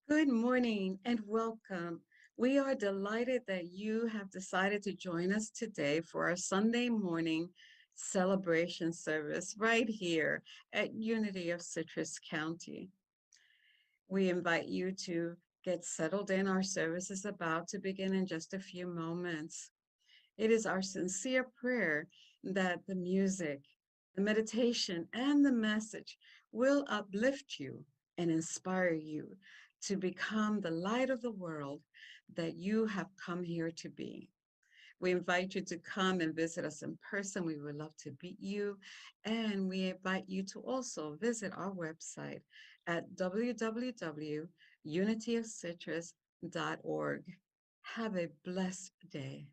Good morning and welcome. We are delighted that you have decided to join us today for our Sunday morning celebration service right here at Unity of Citrus County. We invite you to get settled in. Our service is about to begin in just a few moments. It is our sincere prayer that the music, the meditation, and the message will uplift you and inspire you to become the light of the world that you have come here to be. We invite you to come and visit us in person. We would love to meet you. And we invite you to also visit our website at www.unityofcitrus.org. Have a blessed day.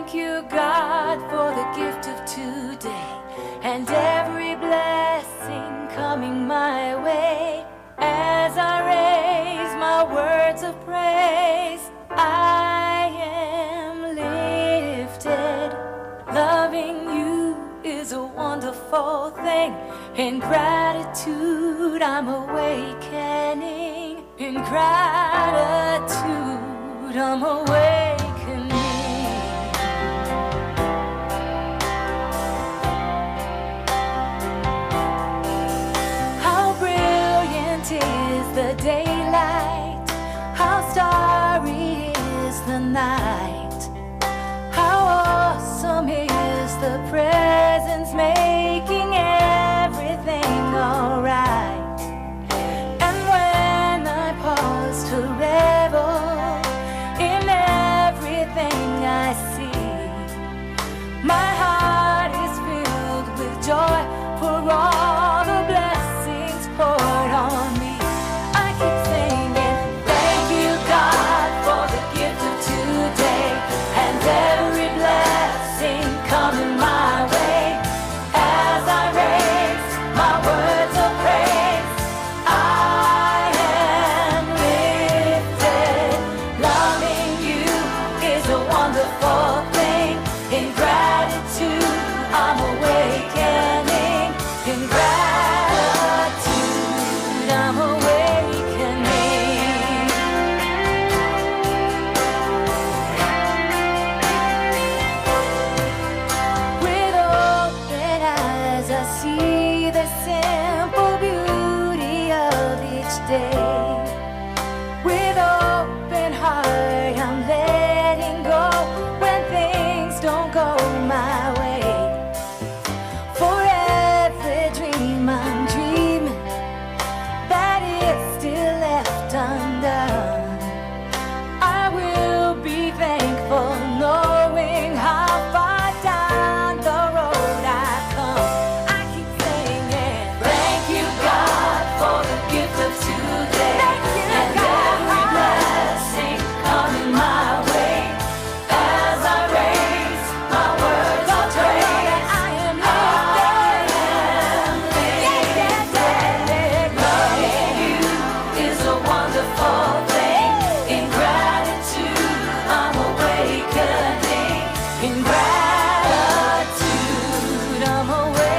Thank you, God, for the gift of today and every blessing coming my way. As I raise my words of praise, I am lifted. Loving you is a wonderful thing. In gratitude, I'm awakening. In gratitude, I'm awakening. How brilliant is the daylight, how starry is the night, how awesome is the presence making everything alright. And when I pause to revel in everything I see, my heart is filled with joy for all the blessings poured on me. I keep singing, thank you, God, for the gift of today and every blessing coming my way. As I raise my words of praise, I am lifted. Loving you is a wonderful thing. In gratitude, I'm awakening. In gratitude, I'm awakening. With open eyes, I see the simple beauty of each day. With open heart, I'm letting go when things don't go my way. For every dream I'm dreaming that is still left undone, I will be thankful knowing how far down the road I've come. I keep singing, thank you, God, for the gift of today and every blessing coming my way. As I raise my words of praise, I am lifted. Loving you is a wonderful thing. In gratitude, I'm awakening. In gratitude, I'm awakening.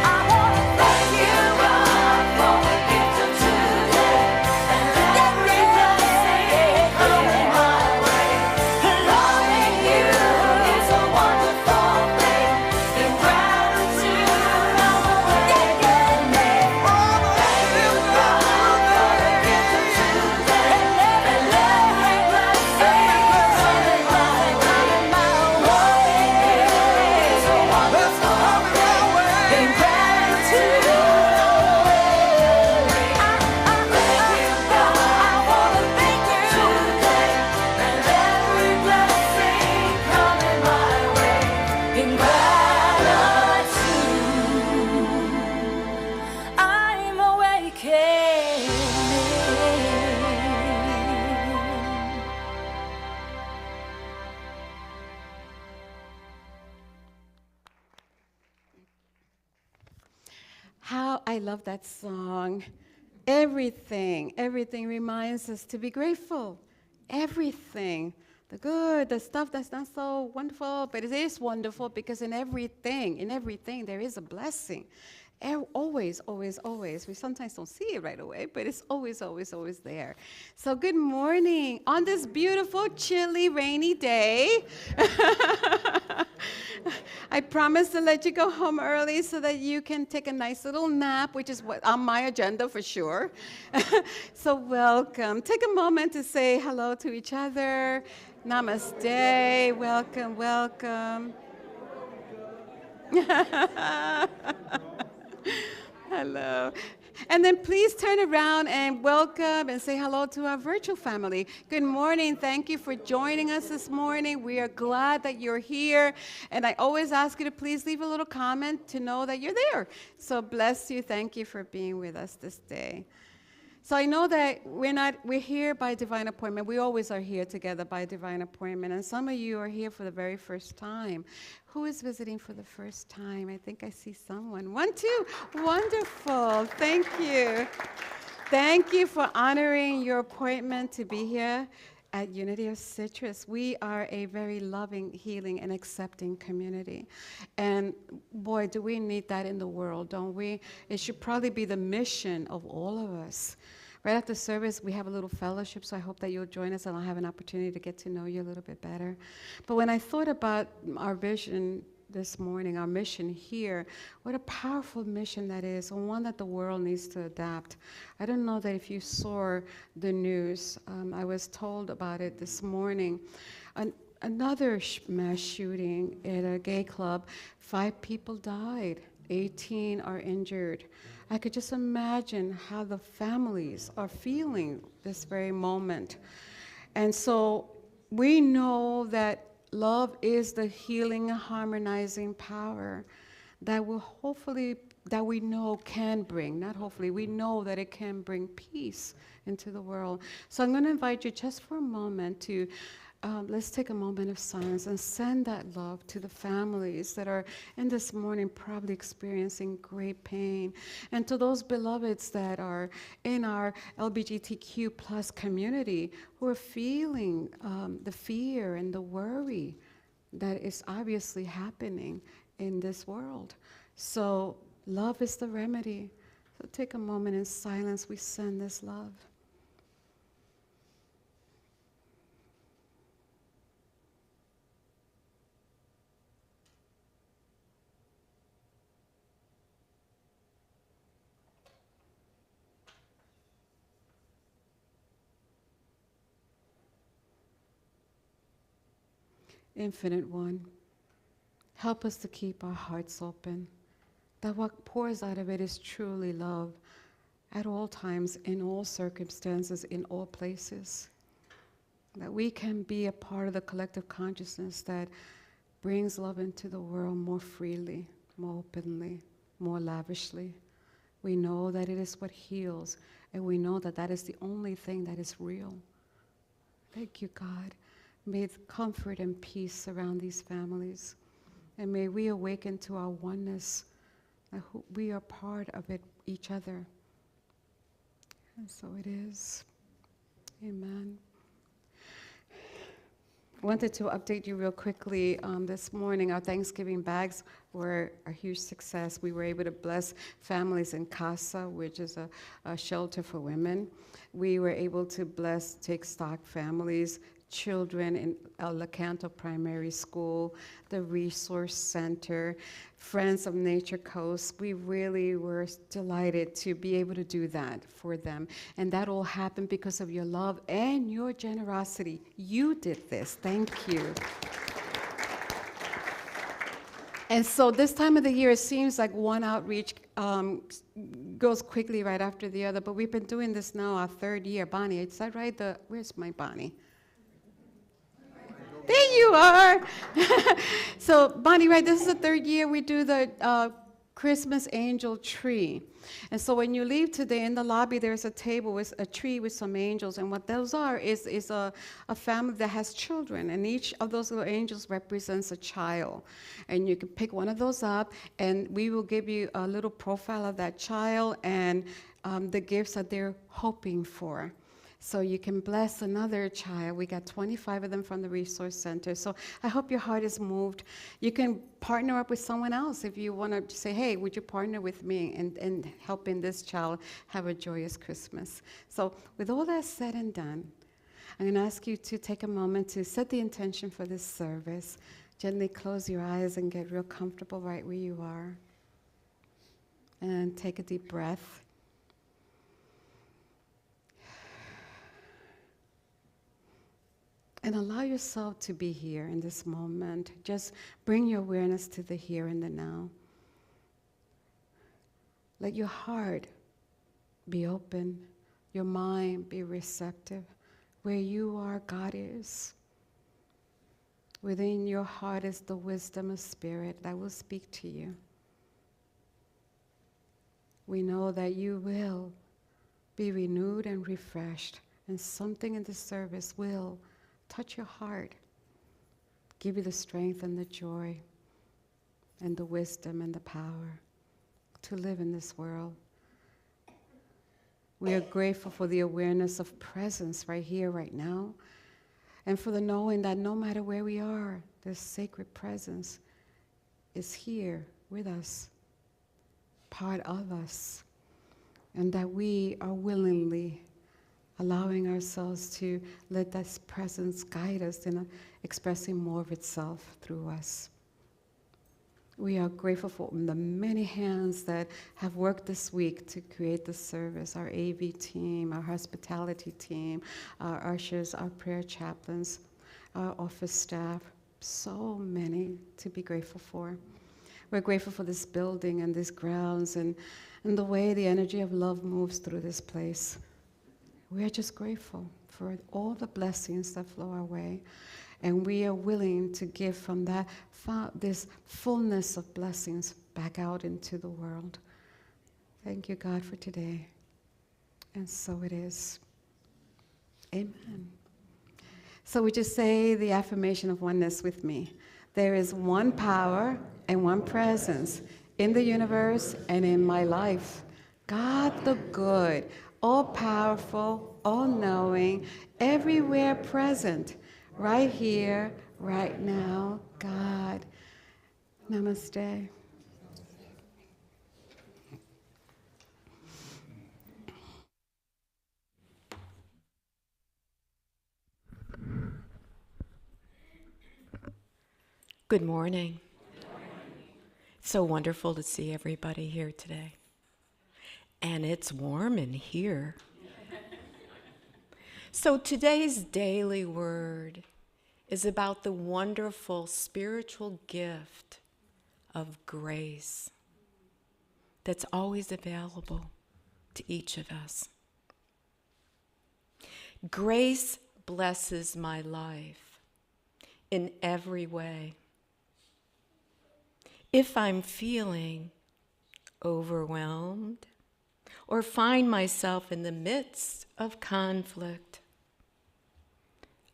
I want to thank you, God, for the gift of today and every blessing coming my way. Loving you is a wonderful thing. In gratitude, I'm awakening. Thank you, God, for the gift of today and every blessing coming my way. Loving you is a wonderful thing. In gratitude, I'm awakening. Thank you, God, I want to thank you today and every blessing coming my way. In gratitude, I'm awakening. How I love that song. Everything reminds us to be grateful. Everything. The good, the stuff that's not so wonderful, but it is wonderful because in everything there is a blessing. Always, always, always. We sometimes don't see it right away, but it's always, always, always there. So good morning on this beautiful, chilly, rainy day. I promise to let you go home early so that you can take a nice little nap, which is what on my agenda for sure. So welcome. Take a moment to say hello to each other. Namaste. Welcome, welcome. Hello. And then please turn around and welcome and say hello to our virtual family. Good morning. Thank you for joining us this morning. We are glad that you're here. And I always ask you to please leave a little comment to know that you're there. So bless you. Thank you for being with us this day. So I know that we're here by divine appointment. We always are here together by divine appointment. And some of you are here for the very first time. Who is visiting for the first time? I think I see someone. One, two. Wonderful. Thank you. Thank you for honoring your appointment to be here at Unity of Citrus. We are a very loving, healing, and accepting community. And boy, do we need that in the world, don't we? It should probably be the mission of all of us. Right after service, we have a little fellowship, so I hope that you'll join us and I'll have an opportunity to get to know you a little bit better. But when I thought about our vision this morning, our mission here, what a powerful mission that is, and one that the world needs to adapt. I don't know that if you saw the news, I was told about it this morning. Another mass shooting at a gay club, 5 people died, 18 are injured. I could just imagine how the families are feeling this very moment. And so we know that love is the healing, harmonizing power that will hopefully, that we know can bring, not hopefully, we know that it can bring peace into the world. So I'm going to invite you just for a moment to let's take a moment of silence and send that love to the families that are in this morning probably experiencing great pain, and to those beloveds that are in our LGBTQ plus community who are feeling the fear and the worry that is obviously happening in this world. So love is the remedy. So take a moment in silence. We send this love. Infinite One, help us to keep our hearts open, that what pours out of it is truly love at all times, in all circumstances, in all places. That we can be a part of the collective consciousness that brings love into the world more freely, more openly, more lavishly. We know that it is what heals, and we know that that is the only thing that is real. Thank you, God. May comfort and peace surround these families. And may we awaken to our oneness, that we are part of it, each other. And so it is. Amen. I wanted to update you real quickly. This morning, our Thanksgiving bags were a huge success. We were able to bless families in Casa, which is a shelter for women. We were able to bless Take Stock families, children in El Lecanto Primary School, the Resource Center, Friends of Nature Coast. We really were delighted to be able to do that for them. And that all happened because of your love and your generosity. You did this. Thank you. And so this time of the year, it seems like one outreach goes quickly right after the other, but we've been doing this now our 3rd year. Bonnie, is that right? Where's my Bonnie? There you are. So Bonnie, right, this is the 3rd year we do the Christmas angel tree. And so when you leave today in the lobby, there's a table with a tree with some angels. And what those are is a family that has children. And each of those little angels represents a child. And you can pick one of those up, and we will give you a little profile of that child and the gifts that they're hoping for. So you can bless another child. We got 25 of them from the Resource Center. So I hope your heart is moved. You can partner up with someone else if you want to say, hey, would you partner with me in helping this child have a joyous Christmas? So with all that said and done, I'm going to ask you to take a moment to set the intention for this service. Gently close your eyes and get real comfortable right where you are. And take a deep breath. And allow yourself to be here in this moment. Just bring your awareness to the here and the now. Let your heart Be open. Your mind be receptive. Where you are, God is. Within your heart is the wisdom of spirit that will speak to you. We know that you will be renewed and refreshed, and something in this service will touch your heart, give you the strength and the joy and the wisdom and the power to live in this world. We are grateful for the awareness of presence right here, right now, and for the knowing that no matter where we are, this sacred presence is here with us, part of us, and that we are willingly allowing ourselves to let that presence guide us in expressing more of itself through us. We are grateful for the many hands that have worked this week to create this service, our AV team, our hospitality team, our ushers, our prayer chaplains, our office staff, so many to be grateful for. We're grateful for this building and these grounds and the way the energy of love moves through this place. We are just grateful for all the blessings that flow our way. And we are willing to give from that this fullness of blessings back out into the world. Thank you, God, for today. And so it is. Amen. So we just say the affirmation of oneness with me. There is one power and one presence in the universe and in my life. God the good, all-powerful, all-knowing, everywhere present, right here, right now, God. Namaste. Good morning. So wonderful to see everybody here today. And it's warm in here. So today's daily word is about the wonderful spiritual gift of grace that's always available to each of us. Grace blesses my life in every way. If I'm feeling overwhelmed or find myself in the midst of conflict,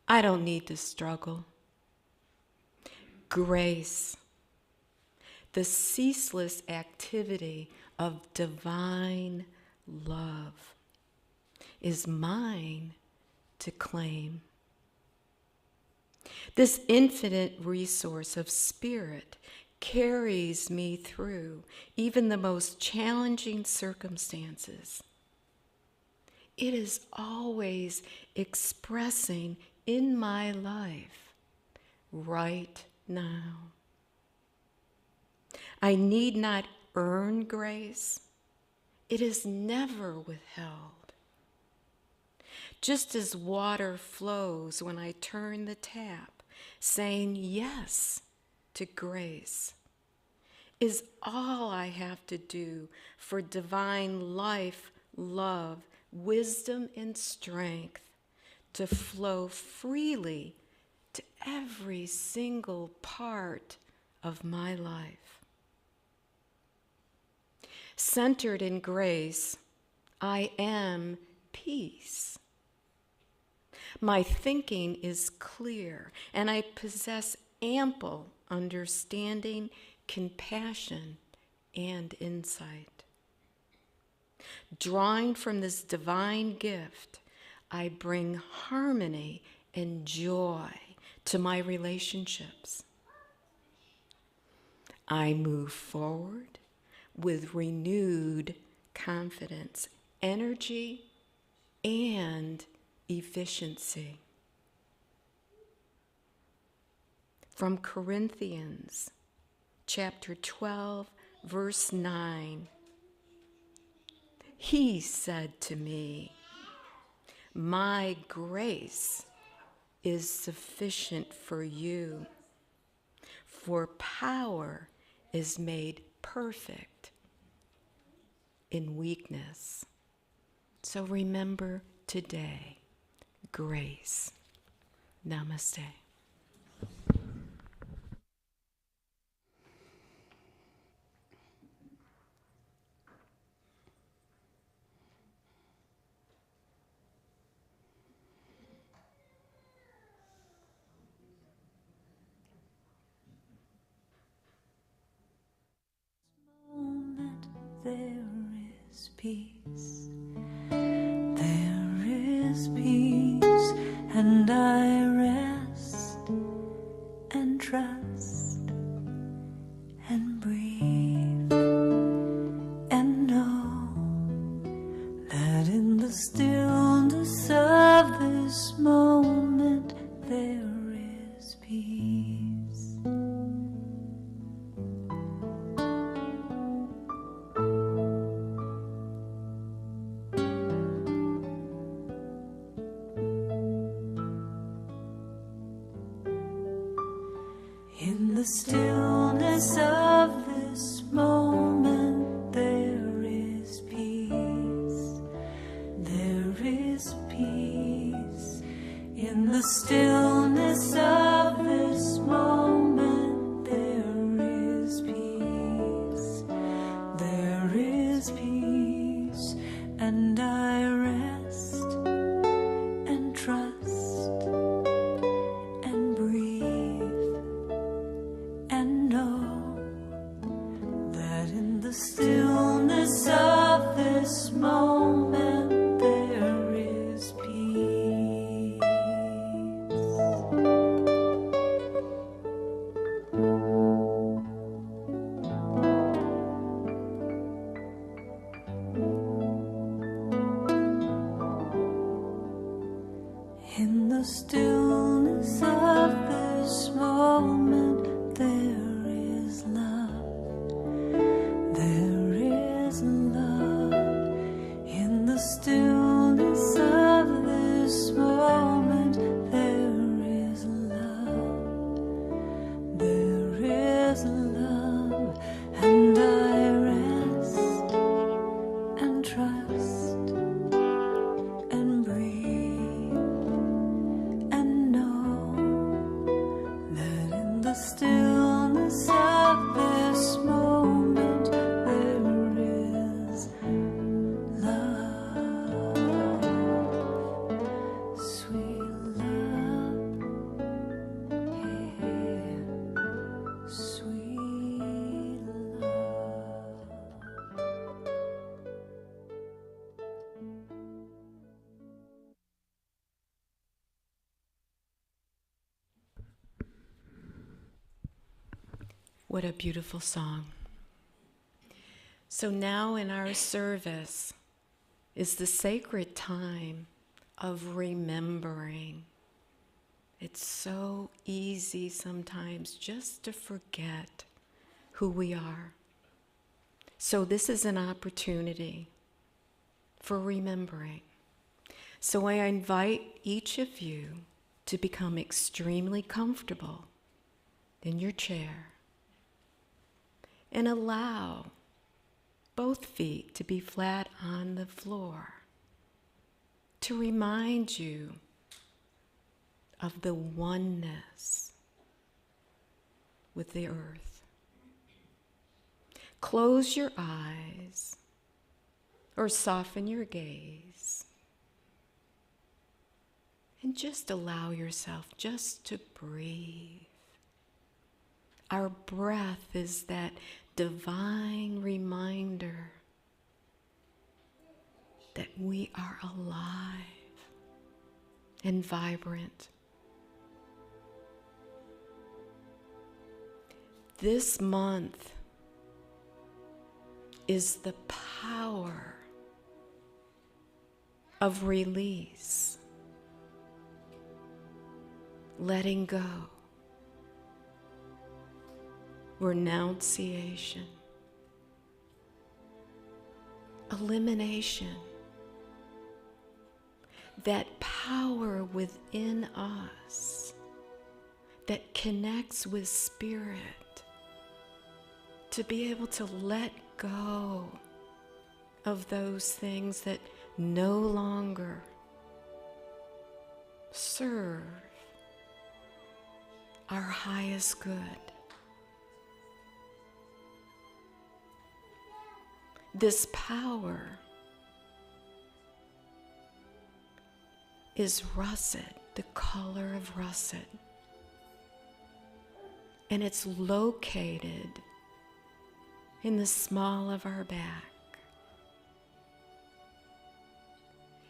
I don't need to struggle. Grace, the ceaseless activity of divine love, is mine to claim. This infinite resource of spirit carries me through even the most challenging circumstances. It is always expressing in my life right now. I need not earn grace. It is never withheld. Just as water flows when I turn the tap, saying yes to grace is all I have to do for divine life, love, wisdom, and strength to flow freely to every single part of my life. Centered in grace, I am peace. My thinking is clear, and I possess ample understanding, compassion, and insight. Drawing from this divine gift, I bring harmony and joy to my relationships. I move forward with renewed confidence, energy, and efficiency. From Corinthians chapter 12, verse 9, he said to me, "My grace is sufficient for you, for power is made perfect in weakness." So remember today, grace. Namaste. Moment there is peace. There is peace, and I rest and trust and breathe and know that in the stillness of this moment there is peace. In the stillness of this moment, there is peace. There is peace. In the stillness of this moment, there is peace. There is peace, and I rest and trust and breathe and know that in the stillness of this moment there is peace. In the stillness of this moment there is love. There is love. In the stillness of this moment there is love. There is love, and I rest and trust and breathe and know that in the stillness of this moment there is love, sweet love, yeah, sweet love. What a beautiful song. So now in our service is the sacred time of remembering. It's so easy sometimes just to forget who we are. So this is an opportunity for remembering. So I invite each of you to become extremely comfortable in your chair and allow both feet to be flat on the floor to remind you of the oneness with the earth. Close your eyes or soften your gaze and just allow yourself just to breathe. Our breath is that divine reminder that we are alive and vibrant. This month is the power of release, letting go, renunciation, elimination. That power within us that connects with spirit, to be able to let go of those things that no longer serve our highest good. This power is russet, the color of russet, and it's located in the small of our back.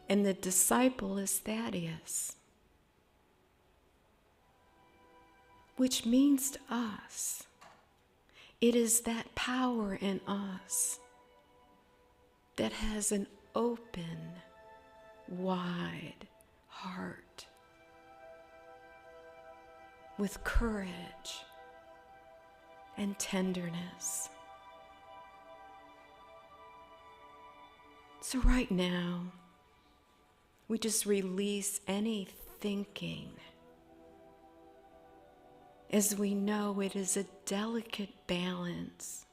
And the disciple is Thaddeus, which means to us, it is that power in us that has an open, wide heart with courage and tenderness. So right now, we just release any thinking, as we know it is a delicate balance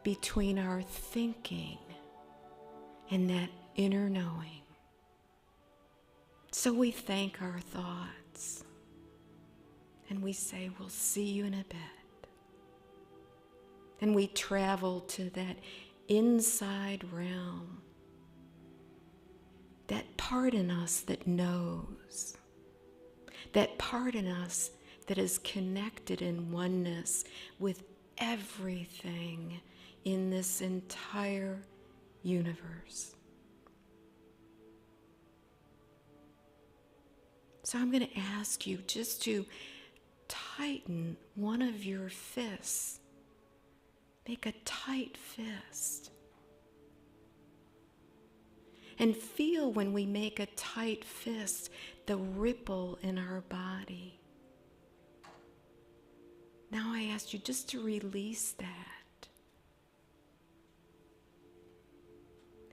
between our thinking and that inner knowing. So we thank our thoughts and we say, we'll see you in a bit. And we travel to that inside realm, that part in us that knows, that part in us that is connected in oneness with everything in this entire universe. So I'm going to ask you just to tighten one of your fists. Make a tight fist. And feel when we make a tight fist, the ripple in our body. Now I ask you just to release that.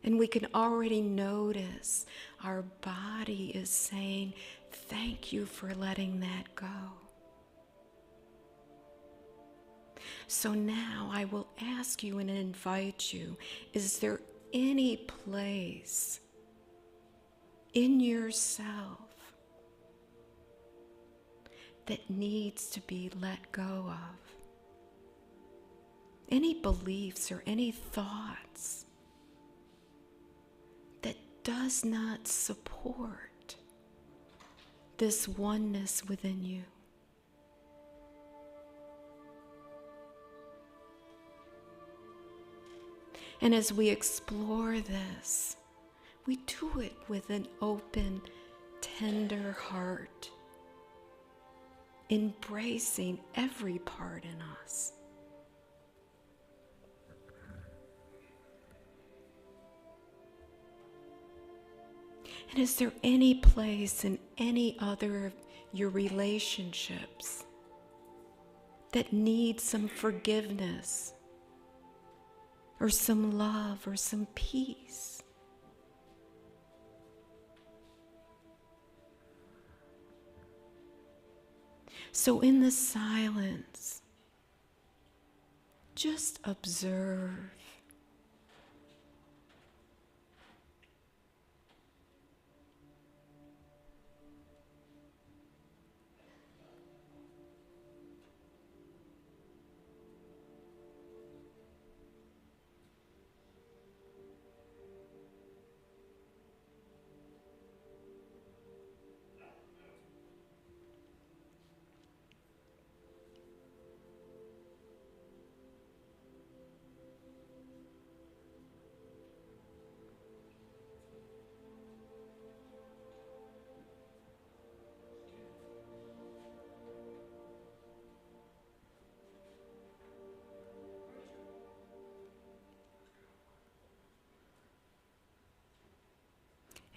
And we can already notice our body is saying, thank you for letting that go. So now I will ask you and invite you, is there any place in yourself that needs to be let go of? Any beliefs or any thoughts that does not support this oneness within you? And as we explore this, we do it with an open, tender heart, embracing every part in us. And is there any place in any other of your relationships that needs some forgiveness, or some love, or some peace? So in the silence, just observe.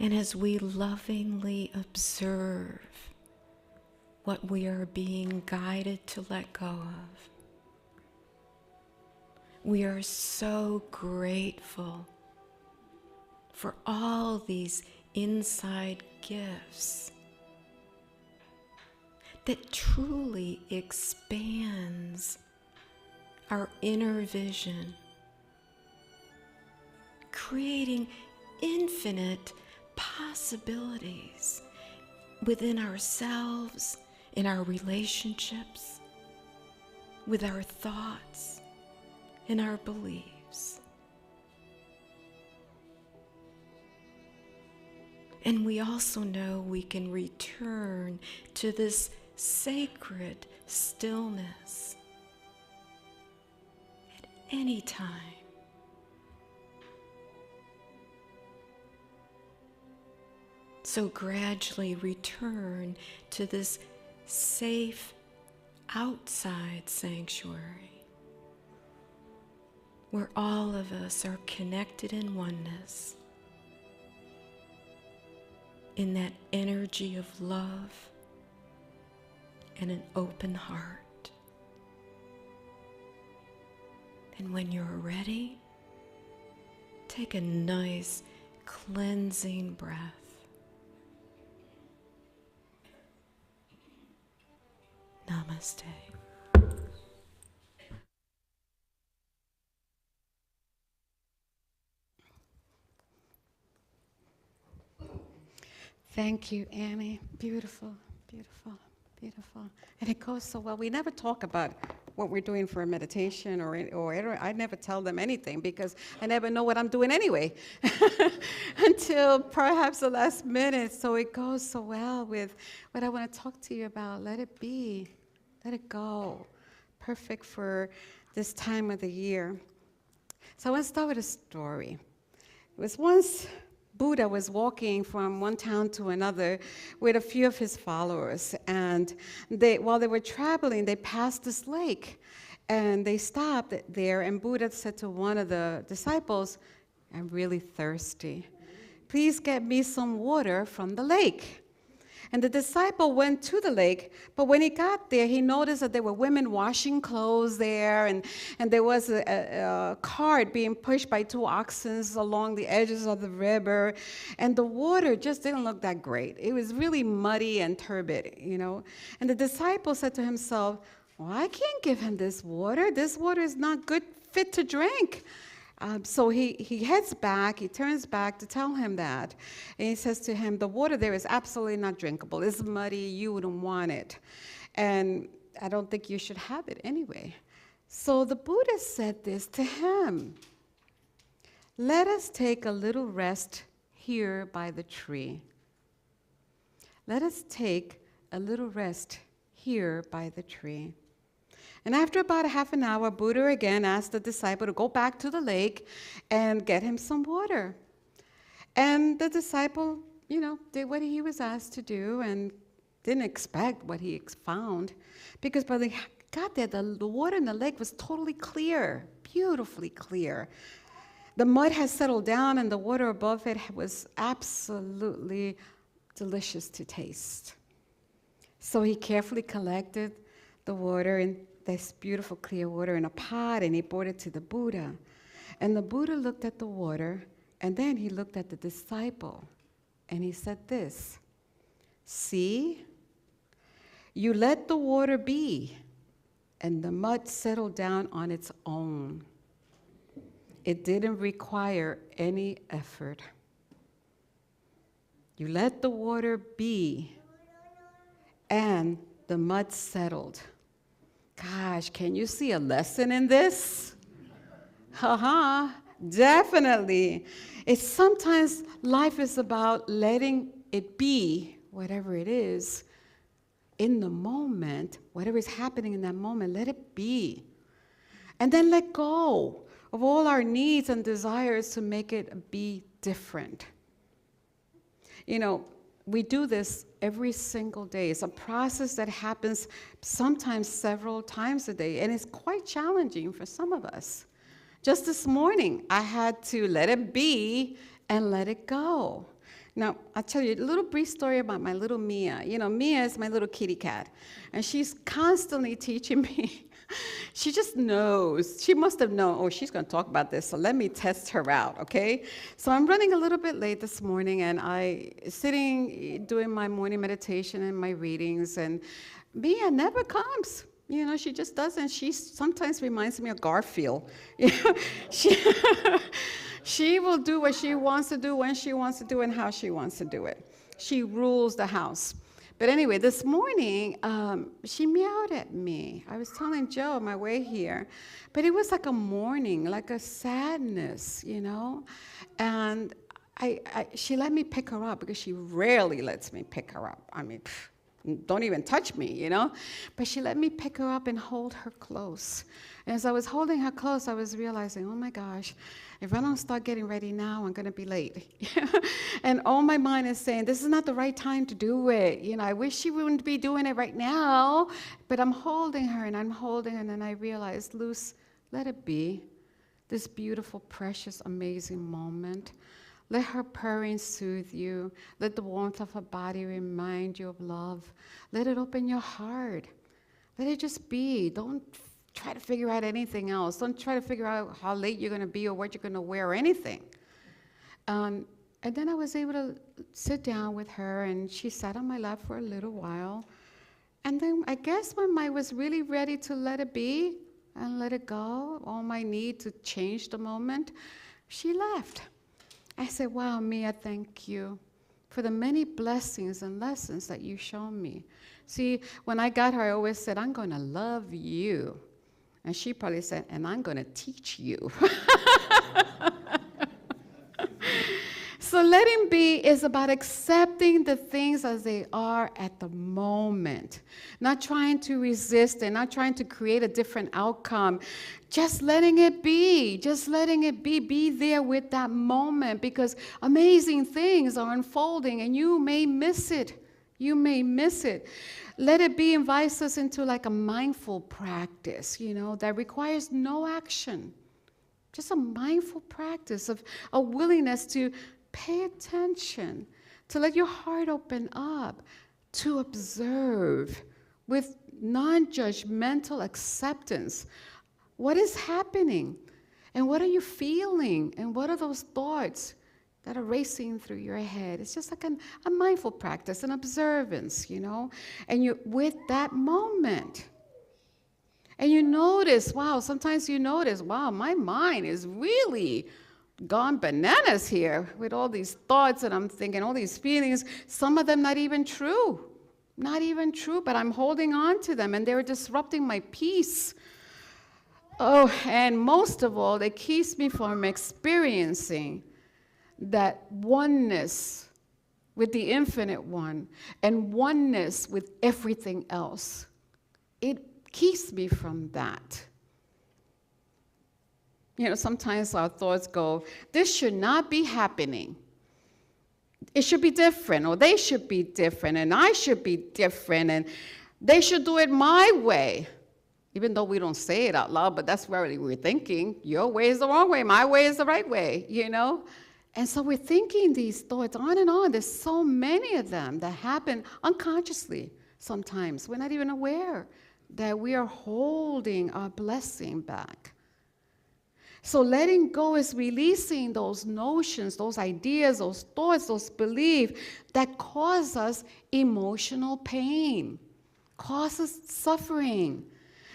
And as we lovingly observe what we are being guided to let go of, we are so grateful for all these inside gifts that truly expands our inner vision, creating infinite possibilities within ourselves, in our relationships, with our thoughts, and our beliefs. And we also know we can return to this sacred stillness at any time. So gradually return to this safe outside sanctuary where all of us are connected in oneness, in that energy of love and an open heart. And when you're ready, take a nice cleansing breath. Namaste. Thank you, Annie. Beautiful, beautiful, beautiful. And it goes so well. We never talk about what we're doing for a meditation or I never tell them anything because I never know what I'm doing anyway until perhaps the last minute. So it goes so well with what I want to talk to you about. Let it be. Let it go. Perfect for this time of the year. So I want to start with a story. It was once Buddha was walking from one town to another with a few of his followers. And while they were traveling, they passed this lake. And they stopped there, and Buddha said to one of the disciples, "I'm really thirsty. Please get me some water from the lake." And the disciple went to the lake, but when he got there, he noticed that there were women washing clothes there, and there was a cart being pushed by two oxen along the edges of the river, and the water just didn't look that great. It was really muddy and turbid, you know. And the disciple said to himself, "Well, I can't give him this water. This water is not good, fit to drink." So he heads back, he turns back to tell him that. And he says to him, "The water there is absolutely not drinkable. It's muddy, you wouldn't want it. And I don't think you should have it anyway." So the Buddha said this to him: "Let us take a little rest here by the tree. Let us take a little rest here by the tree." And after about a half an hour, Buddha again asked the disciple to go back to the lake and get him some water. And the disciple, you know, did what he was asked to do and didn't expect what he found. Because by the time he got there, the water in the lake was totally clear, beautifully clear. The mud had settled down and the water above it was absolutely delicious to taste. So he carefully collected the water in this beautiful clear water in a pot, and he brought it to the Buddha. And the Buddha looked at the water, and then he looked at the disciple, and he said this: "See, you let the water be, and the mud settled down on its own. It didn't require any effort. You let the water be, and the mud settled." Gosh, can you see a lesson in this? Definitely. It's sometimes life is about letting it be, whatever it is, in the moment, whatever is happening in that moment, let it be. And then let go of all our needs and desires to make it be different. You know, we do this every single day. It's a process that happens sometimes several times a day, and it's quite challenging for some of us. Just this morning, I had to let it be and let it go. Now, I'll tell you a little brief story about my little Mia. You know, Mia is my little kitty cat, and she's constantly teaching me. She just knows. She must have known, oh, she's going to talk about this, so let me test her out, okay? So I'm running a little bit late this morning, and I sitting doing my morning meditation and my readings, and Mia never comes. You know, she just doesn't. She sometimes reminds me of Garfield. You know, She will do what she wants to do, when she wants to do, and how she wants to do it. She rules the house. But anyway, this morning, she meowed at me. I was telling Joe on my way here, but it was like a mourning, like a sadness, you know? And she let me pick her up because she rarely lets me pick her up. I mean, don't even touch me, you know? But she let me pick her up and hold her close. And as I was holding her close, I was realizing, oh my gosh, if I don't start getting ready now, I'm going to be late. And all my mind is saying, this is not the right time to do it. You know, I wish she wouldn't be doing it right now. But I'm holding her, and I'm holding her, and then I realized, Luz, let it be. This beautiful, precious, amazing moment. Let her purring soothe you. Let the warmth of her body remind you of love. Let it open your heart. Let it just be. Don't try to figure out anything else. Don't try to figure out how late you're going to be or what you're going to wear or anything. And then I was able to sit down with her, and she sat on my lap for a little while. And then I guess when I was really ready to let it be and let it go, all my need to change the moment, she left. I said, wow, Mia, thank you for the many blessings and lessons that you've shown me. See, when I got her, I always said, I'm going to love you. And she probably said, and I'm going to teach you. So letting be is about accepting the things as they are at the moment, not trying to resist and not trying to create a different outcome. Just letting it be, just letting it be. Be there with that moment, because amazing things are unfolding and you may miss it. You may miss it. Let it be invites us into like a mindful practice, you know, that requires no action. Just a mindful practice of a willingness to pay attention, to let your heart open up, to observe with non-judgmental acceptance. What is happening? And what are you feeling? And what are those thoughts that are racing through your head? It's just like a mindful practice, an observance, you know? And you with that moment. And you notice, wow, sometimes you notice, wow, my mind is really gone bananas here with all these thoughts, and I'm thinking all these feelings, some of them not even true, but I'm holding on to them, and they're disrupting my peace. Oh, and most of all, it keeps me from experiencing that oneness with the Infinite One and oneness with everything else. It keeps me from that. You know, sometimes our thoughts go, this should not be happening. It should be different, or they should be different, and I should be different, and they should do it my way. Even though we don't say it out loud, but that's what we're thinking. Your way is the wrong way, my way is the right way, you know? And so we're thinking these thoughts on and on. There's so many of them that happen unconsciously sometimes. We're not even aware that we are holding our blessing back. So letting go is releasing those notions, those ideas, those thoughts, those beliefs that cause us emotional pain, cause us suffering.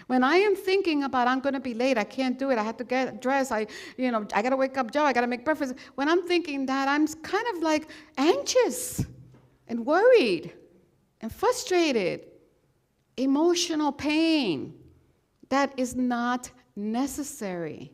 When I am thinking about, I'm going to be late, I can't do it, I have to get dressed, I got to wake up Joe, I got to make breakfast. When I'm thinking that, I'm kind of like anxious and worried and frustrated. Emotional pain that is not necessary.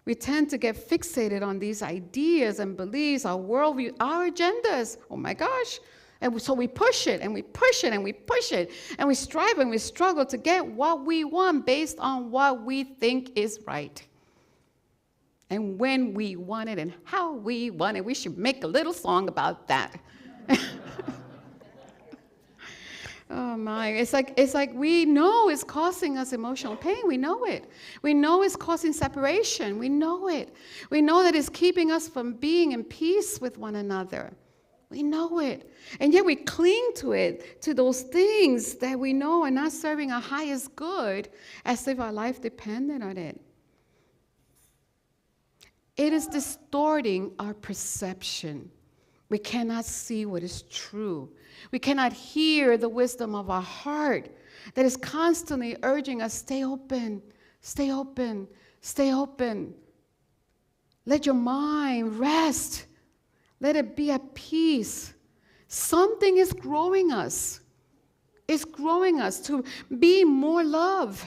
We tend to get fixated on these ideas and beliefs, our worldview, our agendas. Oh my gosh. And so we push it, and we push it, and we push it, and we strive and we struggle to get what we want based on what we think is right. And when we want it and how we want it, we should make a little song about that. Oh my, it's like we know it's causing us emotional pain. We know it. We know it's causing separation. We know it. We know that it's keeping us from being in peace with one another. We know it. And yet we cling to it, to those things that we know are not serving our highest good, as if our life depended on it. It is distorting our perception. We cannot see what is true. We cannot hear the wisdom of our heart that is constantly urging us, stay open, stay open, stay open. Let your mind rest. Let it be at peace. Something is growing us. It's growing us to be more love,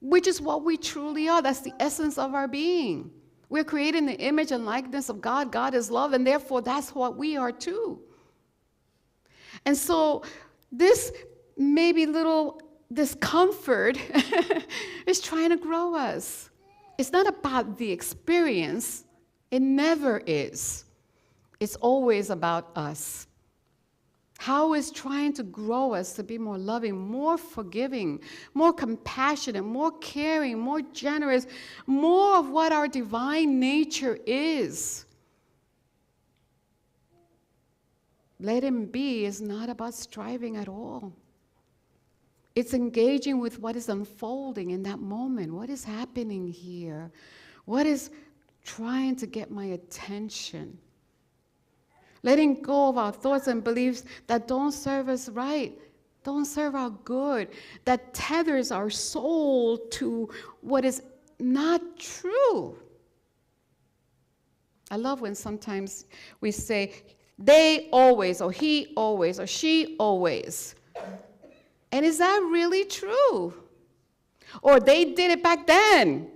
which is what we truly are. That's the essence of our being. We're created in the image and likeness of God. God is love, and therefore that's what we are too. And so this maybe little discomfort is trying to grow us. It's not about the experience. It never is. It's always about us. How is trying to grow us to be more loving, more forgiving, more compassionate, more caring, more generous, more of what our divine nature is. Let him be is not about striving at all. It's engaging with what is unfolding in that moment. What is happening here? What is trying to get my attention? Letting go of our thoughts and beliefs that don't serve us right, don't serve our good, that tethers our soul to what is not true. I love when sometimes we say, they always, or he always, or she always. And is that really true? Or they did it back then.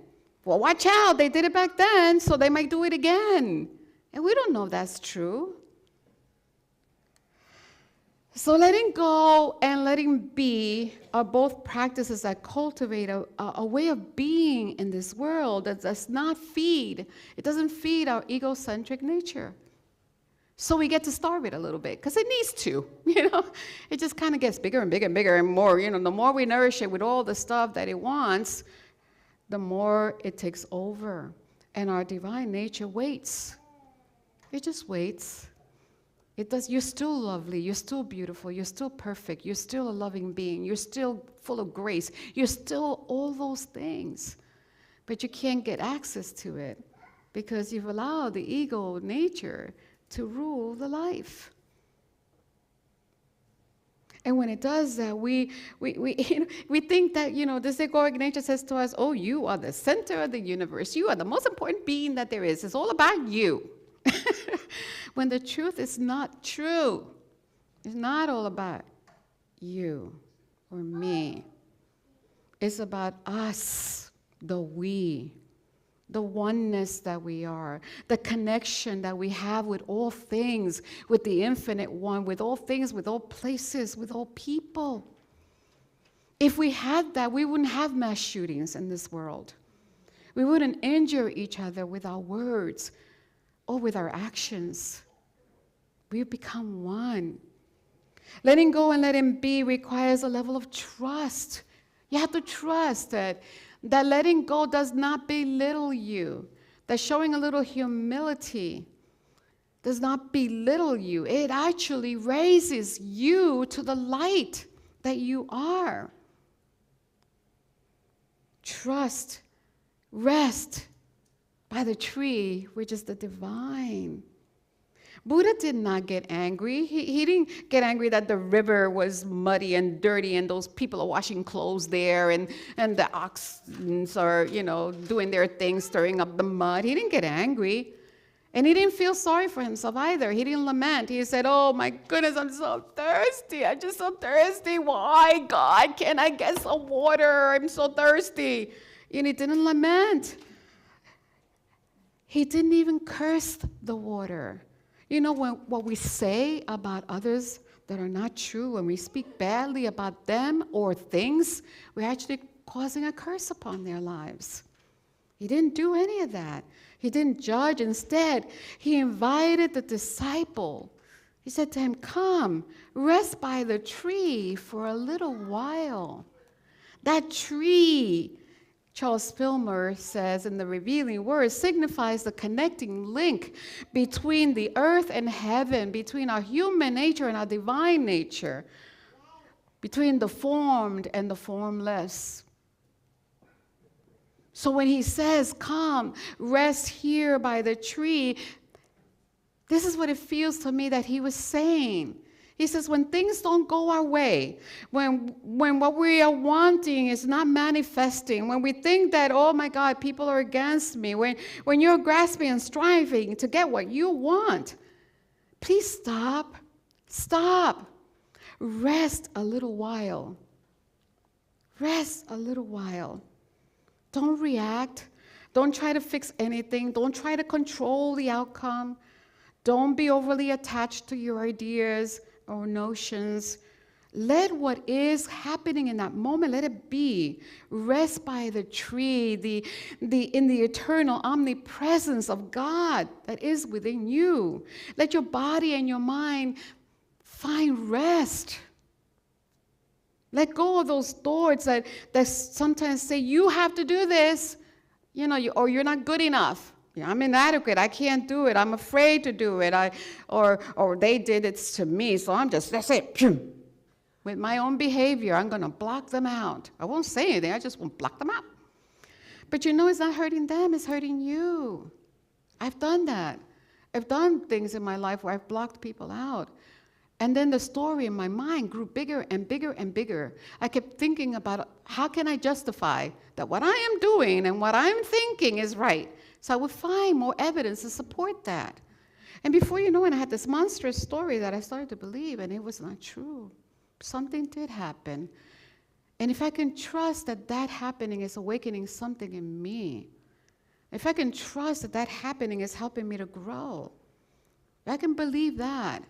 Well, watch out, they did it back then, so they might do it again. And we don't know if that's true. So letting go and letting be are both practices that cultivate a way of being in this world that does not feed. It doesn't feed our egocentric nature. So we get to starve it a little bit because it needs to, It just kind of gets bigger and bigger and bigger and more, The more we nourish it with all the stuff that it wants, the more it takes over. And our divine nature waits. It just waits. It does. You're still lovely. You're still beautiful. You're still perfect. You're still a loving being. You're still full of grace. You're still all those things. But you can't get access to it because you've allowed the ego nature to rule the life. And when it does that, we think that, this egoic nature says to us, oh, you are the center of the universe. You are the most important being that there is. It's all about you. When the truth is not true. It's not all about you or me. It's about us, the we, the oneness that we are, the connection that we have with all things, with the infinite one, with all things, with all places, with all people. If we had that, we wouldn't have mass shootings in this world. We wouldn't injure each other with our words or with our actions. We become one. Letting go and letting be requires a level of trust. You have to trust that letting go does not belittle you, that showing a little humility does not belittle you. It actually raises you to the light that you are. Trust, rest by the tree, which is the divine. Buddha did not get angry. He didn't get angry that the river was muddy and dirty and those people are washing clothes there and the oxen are, doing their thing, stirring up the mud. He didn't get angry. And he didn't feel sorry for himself either. He didn't lament. He said, oh my goodness, I'm so thirsty. I'm just so thirsty. Why, God, can't I get some water? I'm so thirsty. And he didn't lament. He didn't even curse the water. What we say about others that are not true, when we speak badly about them or things, we're actually causing a curse upon their lives. He didn't do any of that. He didn't judge. Instead, he invited the disciple. He said to him, come, rest by the tree for a little while. That tree, Charles Filmer says in the Revealing Word, signifies the connecting link between the earth and heaven, between our human nature and our divine nature, between the formed and the formless. So when he says, come, rest here by the tree, this is what it feels to me that he was saying. He says, when things don't go our way, when what we are wanting is not manifesting, when we think that, oh my God, people are against me, when you're grasping and striving to get what you want, please stop. Stop. Rest a little while. Rest a little while. Don't react. Don't try to fix anything. Don't try to control the outcome. Don't be overly attached to your ideas or notions. Let what is happening in that moment, let it be. Rest by the tree, in the eternal omnipresence of God that is within you. Let your body and your mind find rest. Let go of those thoughts that sometimes say, you have to do this, or you're not good enough. I'm inadequate. I can't do it. I'm afraid to do it. Or they did it to me, so that's it. With my own behavior, I'm going to block them out. I won't say anything. I just won't block them out. But it's not hurting them. It's hurting you. I've done that. I've done things in my life where I've blocked people out. And then the story in my mind grew bigger and bigger and bigger. I kept thinking about how can I justify that what I am doing and what I'm thinking is right. So I would find more evidence to support that. And before you know it, I had this monstrous story that I started to believe, and it was not true. Something did happen. And if I can trust that that happening is awakening something in me, if I can trust that that happening is helping me to grow, if I can believe that,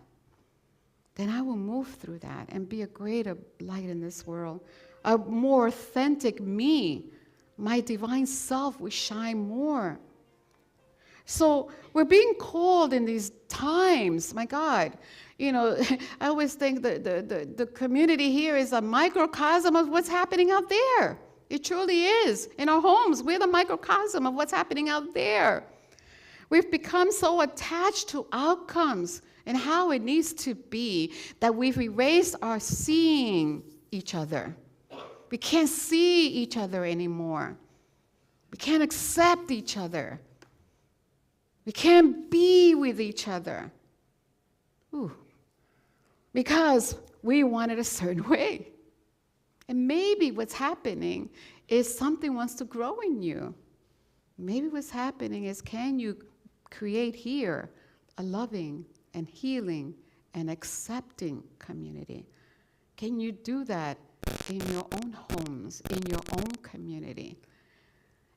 then I will move through that and be a greater light in this world. A more authentic me, my divine self will shine more. So we're being called in these times, my God. I always think the community here is a microcosm of what's happening out there. It truly is. In our homes, we're the microcosm of what's happening out there. We've become so attached to outcomes and how it needs to be that we've erased our seeing each other. We can't see each other anymore. We can't accept each other. We can't be with each other. Because we want it a certain way. And maybe what's happening is something wants to grow in you. Maybe what's happening is, can you create here a loving and healing and accepting community? Can you do that in your own homes, in your own community?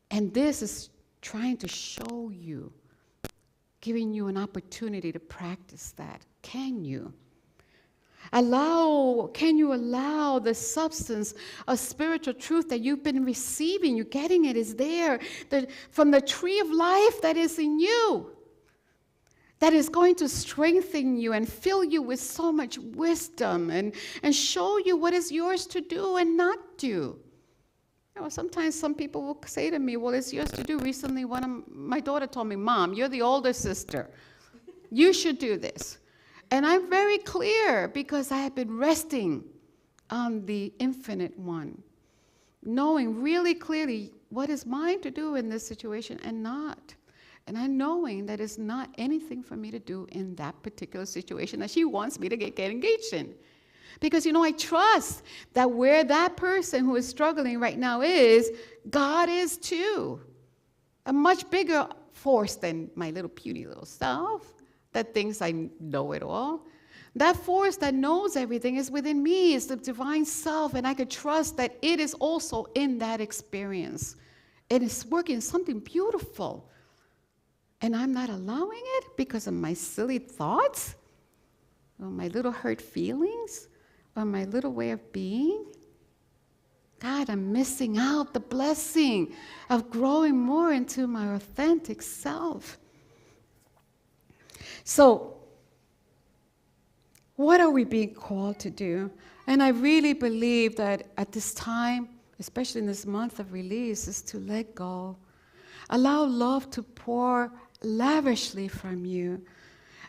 And this is trying to show you, giving you an opportunity to practice that. Can you? Can you allow the substance of spiritual truth that you've been receiving, you're getting it, is there, from the tree of life that is in you, that is going to strengthen you and fill you with so much wisdom and show you what is yours to do and not do. Sometimes some people will say to me, well, it's yours to do. Recently, my daughter told me, Mom, you're the older sister. You should do this. And I'm very clear because I have been resting on the infinite one, knowing really clearly what is mine to do in this situation and not. And I'm knowing that it's not anything for me to do in that particular situation that she wants me to get engaged in. Because, I trust that where that person who is struggling right now is, God is too. A much bigger force than my little puny little self that thinks I know it all. That force that knows everything is within me, is the divine self, and I could trust that it is also in that experience. It is working something beautiful. And I'm not allowing it because of my silly thoughts, or my little hurt feelings, or my little way of being. God, I'm missing out the blessing of growing more into my authentic self. So, what are we being called to do? And I really believe that at this time, especially in this month of release, is to let go. Allow love to pour lavishly from you.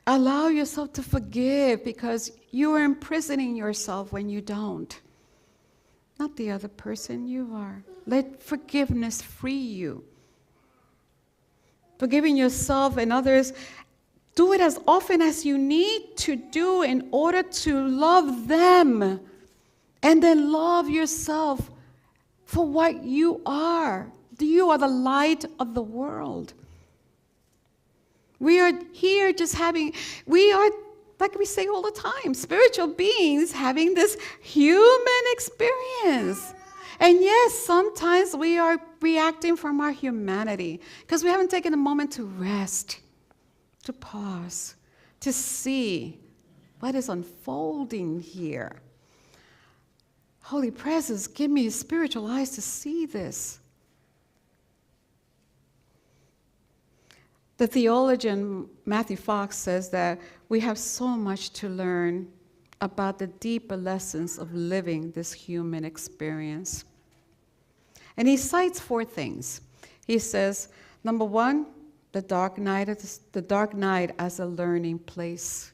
Allow yourself to forgive, because you are imprisoning yourself when you don't. Not the other person, you are. Let forgiveness free you. Forgiving yourself and others Do it as often as you need to do in order to love them. And then love yourself for what you are. You are the light of the world. We are here just we are, like we say all the time, spiritual beings having this human experience. And yes, sometimes we are reacting from our humanity because we haven't taken a moment to rest, to pause, to see what is unfolding here. Holy Presence, give me spiritual eyes to see this. The theologian Matthew Fox says that we have so much to learn about the deeper lessons of living this human experience. And he cites 4 things. He says, number 1, the dark night as a learning place.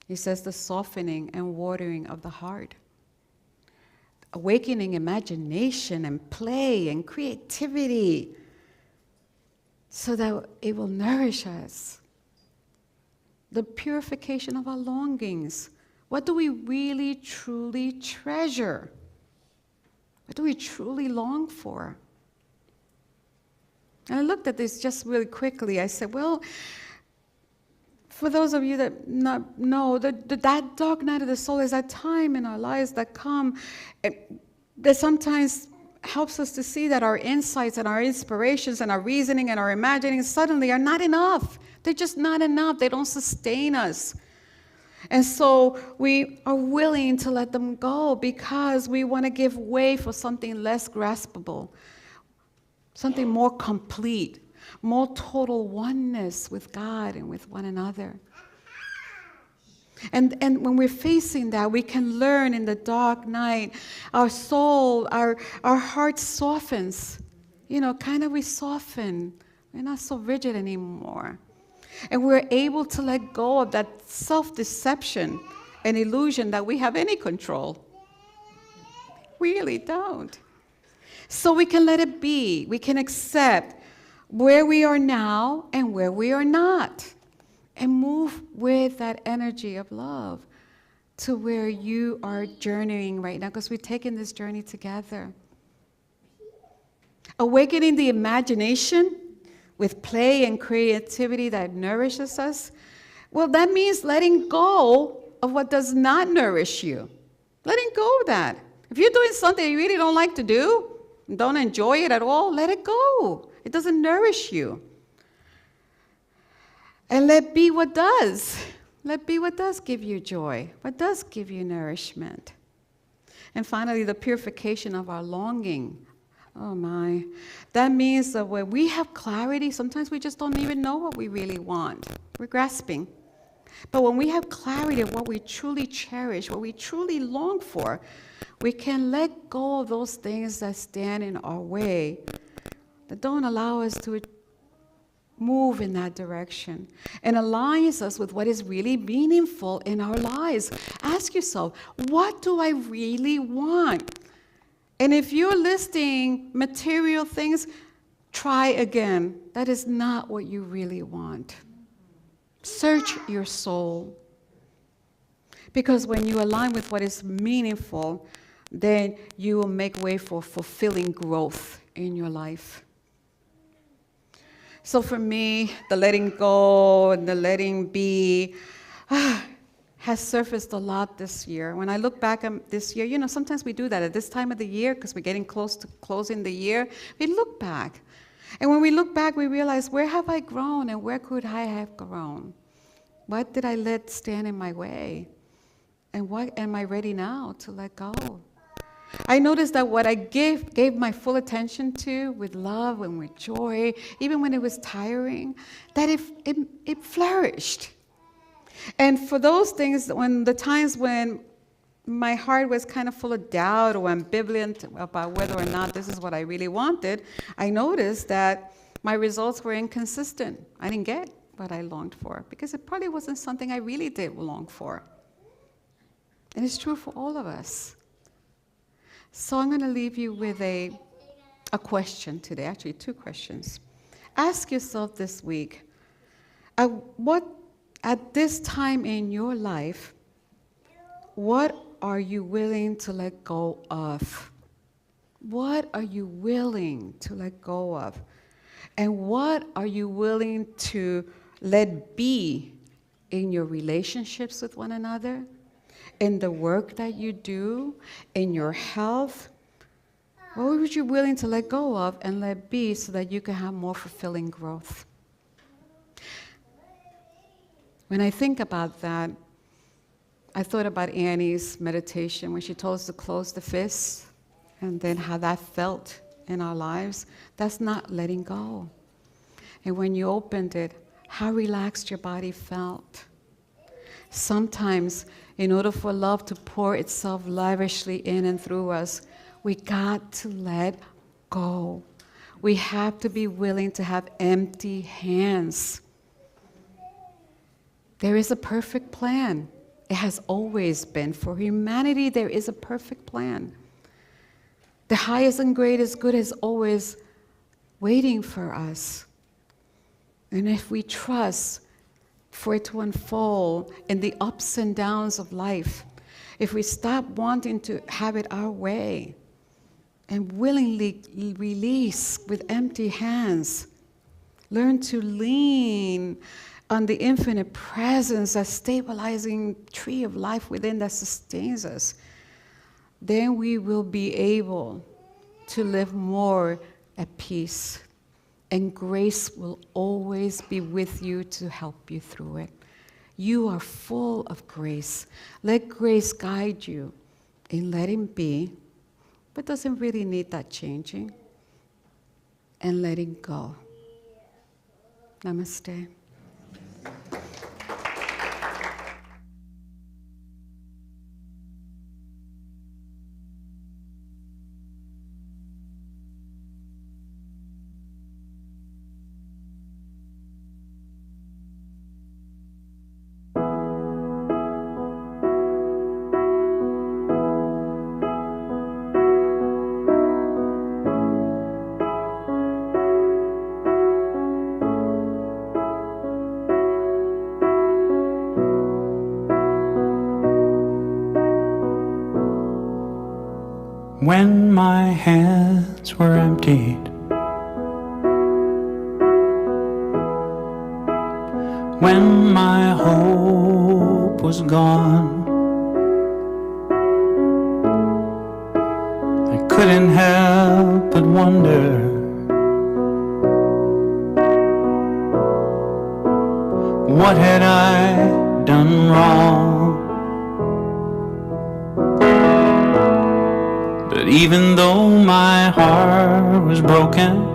He says the softening and watering of the heart. Awakening imagination and play and creativity so that it will nourish us. The purification of our longings. What do we really, truly treasure? What do we truly long for? And I looked at this just really quickly. I said, well, for those of you that not know, that dark night of the soul is that time in our lives that come, that sometimes helps us to see that our insights and our inspirations and our reasoning and our imagining suddenly are not enough. They're just not enough. They don't sustain us. And so we are willing to let them go because we want to give way for something less graspable, something more complete, more total oneness with God and with one another. And when we're facing that, we can learn in the dark night, our soul, our heart softens. We soften. We're not so rigid anymore. And we're able to let go of that self-deception and illusion that we have any control. We really don't. So we can let it be. We can accept where we are now and where we are not. And move with that energy of love to where you are journeying right now, because we're taking this journey together. Awakening the imagination with play and creativity that nourishes us. Well, that means letting go of what does not nourish you. Letting go of that. If you're doing something you really don't like to do, don't enjoy it at all, let it go. It doesn't nourish you. And let be what does. Let be what does give you joy, what does give you nourishment. And finally, the purification of our longing. Oh my. That means that when we have clarity, sometimes we just don't even know what we really want. We're grasping. But when we have clarity of what we truly cherish, what we truly long for, we can let go of those things that stand in our way, that don't allow us to move in that direction, and aligns us with what is really meaningful in our lives. Ask yourself, what do I really want? And if you're listing material things, try again. That is not what you really want. Search your soul. Because when you align with what is meaningful, then you will make way for fulfilling growth in your life. So for me, the letting go and the letting be has surfaced a lot this year. When I look back at this year, sometimes we do that at this time of the year because we're getting close to closing the year. We look back. And when we look back, we realize, where have I grown and where could I have grown? What did I let stand in my way? And what am I ready now to let go? I noticed that what I gave my full attention to with love and with joy, even when it was tiring, that it flourished. And for those things, when the times when my heart was kind of full of doubt or ambivalent about whether or not this is what I really wanted, I noticed that my results were inconsistent. I didn't get what I longed for because it probably wasn't something I really did long for. And it's true for all of us. So I'm going to leave you with a question today, actually 2 questions. Ask yourself this week, What at this time in your life, what are you willing to let go of? What are you willing to let go of? And what are you willing to let be in your relationships with one another, in the work that you do, in your health? What would you willing to let go of and let be so that you can have more fulfilling growth? When I think about that, I thought about Annie's meditation when she told us to close the fists, and then how that felt in our lives. That's not letting go. And when you opened it, how relaxed your body felt. Sometimes, in order for love to pour itself lavishly in and through us, we got to let go. We have to be willing to have empty hands. There is a perfect plan. It has always been. For humanity, there is a perfect plan. The highest and greatest good is always waiting for us. And if we trust for it to unfold in the ups and downs of life, if we stop wanting to have it our way and willingly release with empty hands, learn to lean on the infinite presence, that stabilizing tree of life within that sustains us, then we will be able to live more at peace. And grace will always be with you to help you through it. You are full of grace. Let grace guide you in letting be, but doesn't really need that changing, and letting go. Namaste. When my hands were emptied, when my hope was gone, I couldn't help but wonder what had I done wrong. But even though my heart was broken,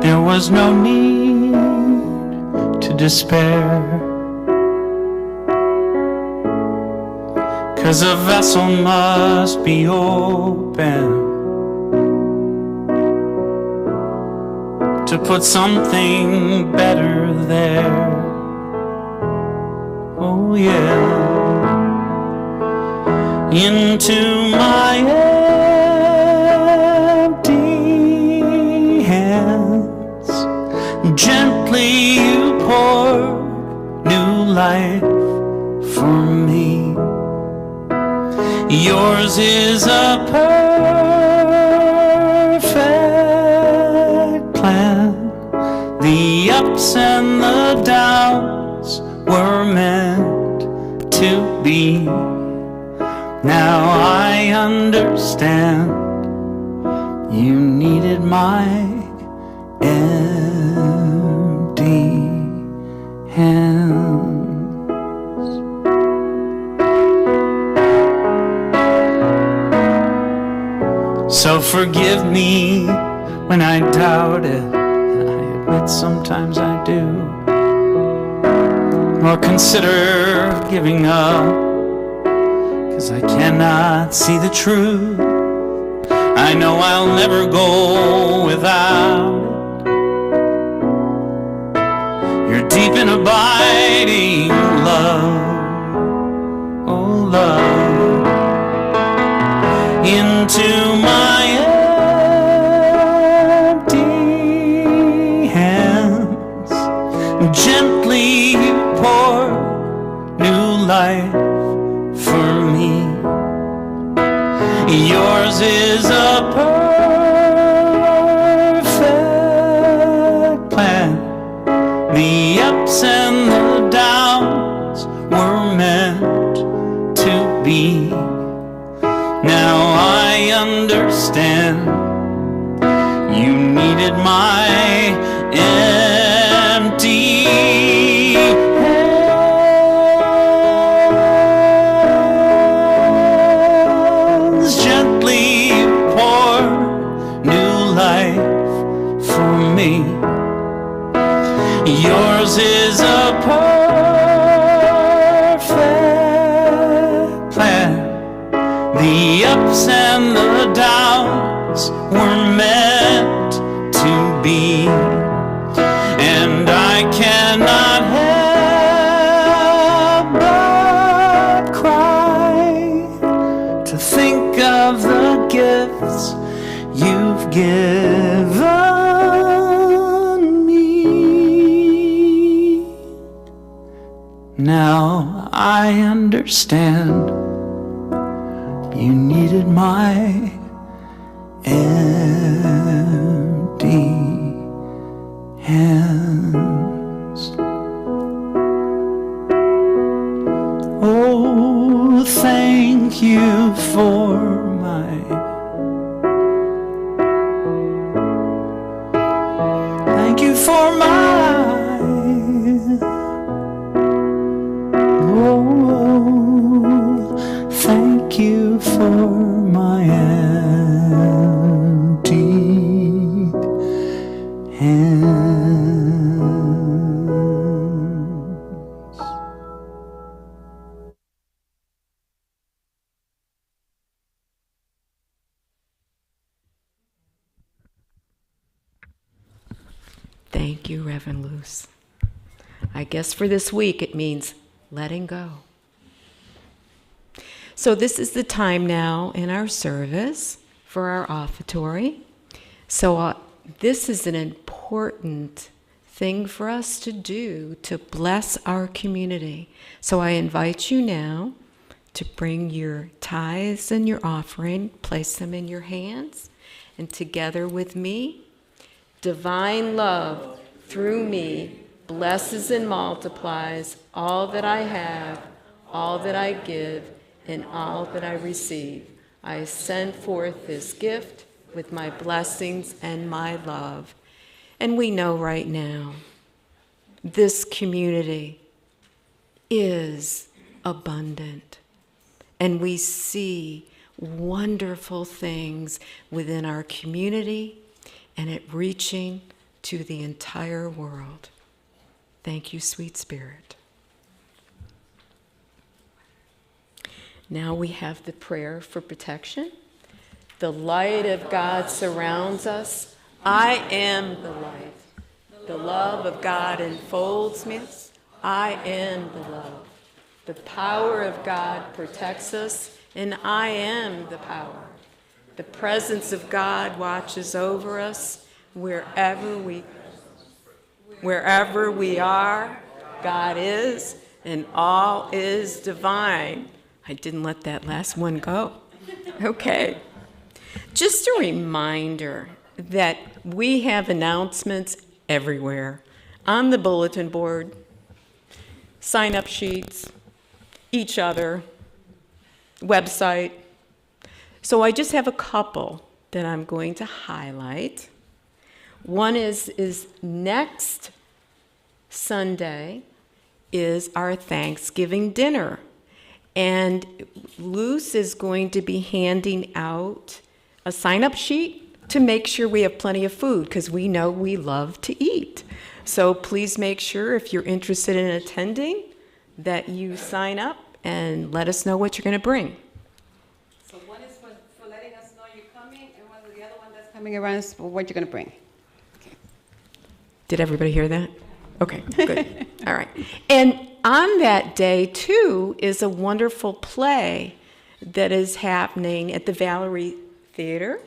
there was no need to despair, 'cause a vessel must be open to put something better there. Oh yeah. Into my empty hands, gently you poured new life for me. Yours is a perfect plan. The ups and the downs were meant to be. Now I understand you needed my empty hands. So forgive me when I doubted, and I admit sometimes I do, or consider giving up, 'cause I cannot see the truth. I know I'll never go without it. Your deep and abiding love, oh love, into my empty me. Yours is a perfect plan. The ups and the downs were meant to be. Now I understand. You needed my empty hands. Gently pour new life for me. Yours is a perfect plan. The ups and the downs were meant to be. And I cannot help but cry to think of the gifts you've given me. Now I understand. You needed my empty hands. Oh, thank you for thank you for thank you for my empty hands. Thank you, Rev Luz. I guess for this week it means letting go. So this is the time now in our service for our offertory. So this is an important thing for us to do to bless our community. So I invite you now to bring your tithes and your offering, place them in your hands, and together with me, divine love through me blesses and multiplies all that I have, all that I give, and all that I receive. I send forth this gift with my blessings and my love. And we know right now, this community is abundant. And we see wonderful things within our community and it reaching to the entire world. Thank you, sweet Spirit. Now we have the prayer for protection. The light of God surrounds us. I am the light. The love of God enfolds me. I am the love. The power of God protects us, and I am the power. The presence of God watches over us wherever we are. God is, and all is divine. I didn't let that last one go. Okay. Just a reminder that we have announcements everywhere. On the bulletin board, sign-up sheets, each other, website. So I just have a couple that I'm going to highlight. One is next Sunday is our Thanksgiving dinner. And Luz is going to be handing out a sign-up sheet to make sure we have plenty of food, because we know we love to eat. So please make sure, if you're interested in attending, that you sign up and let us know what you're going to bring. So one is for letting us know you're coming, and one of the other one that's coming around is for what you're going to bring. Okay. Did everybody hear that? Okay, good. All right. And on that day, too, is a wonderful play that is happening at the Valerie Theater.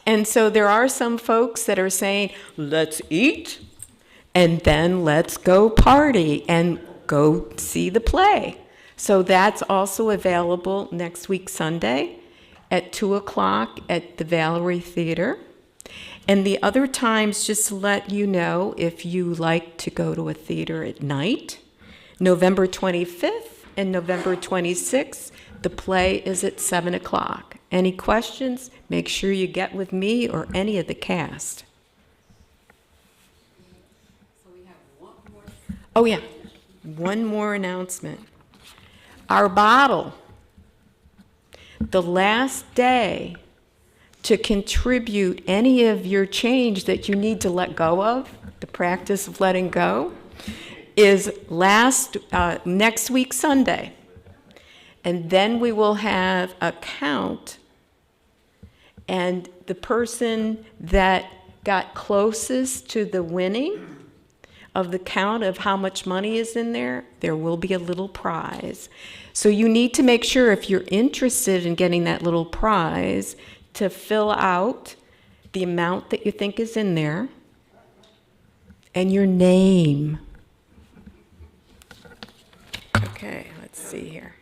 And so there are some folks that are saying, let's eat, and then let's go party and go see the play. So that's also available next week, Sunday, at 2 o'clock at the Valerie Theater. And the other times, just to let you know, if you like to go to a theater at night, November 25th and November 26th, the play is at 7 o'clock. Any questions? Make sure you get with me or any of the cast. Oh, yeah. One more announcement. Our bottle, the last day to contribute any of your change that you need to let go of, the practice of letting go, is next week, Sunday. And then we will have a count, and the person that got closest to the winning of the count of how much money is in there, there will be a little prize. So you need to make sure, if you're interested in getting that little prize, to fill out the amount that you think is in there and your name. Okay, let's see here.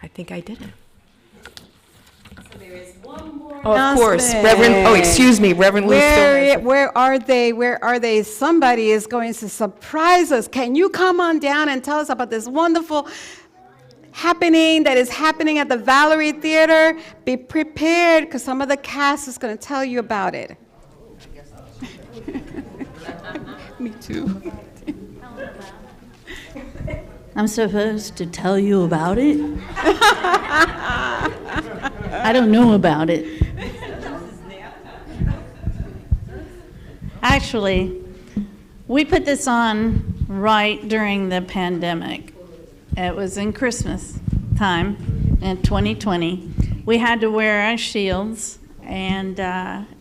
I think I did it. There is one more. Oh, of course, Reverend Luz. Where are they? Where are they? Somebody is going to surprise us. Can you come on down and tell us about this wonderful happening that is happening at the Valerie Theater? Be prepared, because some of the cast is going to tell you about it. Me too. I'm supposed to tell you about it? I don't know about it. Actually, we put this on right during the pandemic. It was in Christmas time in 2020. We had to wear our shields, and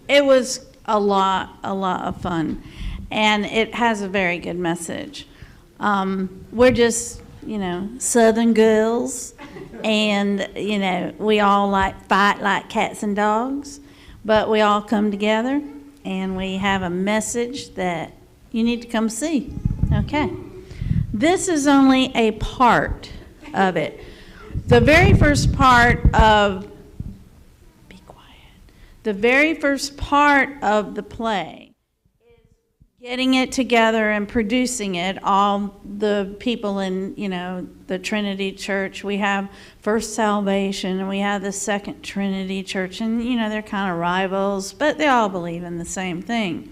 it was a lot of fun. And it has a very good message. We're just, Southern girls, and, we all fight like cats and dogs, but we all come together, and we have a message that you need to come see. Okay. This is only a part of it. The very first part of, be quiet, the very first part of the play, getting it together and producing it, all the people in, the Trinity Church. We have First Salvation, and we have the Second Trinity Church, and, they're kind of rivals, but they all believe in the same thing.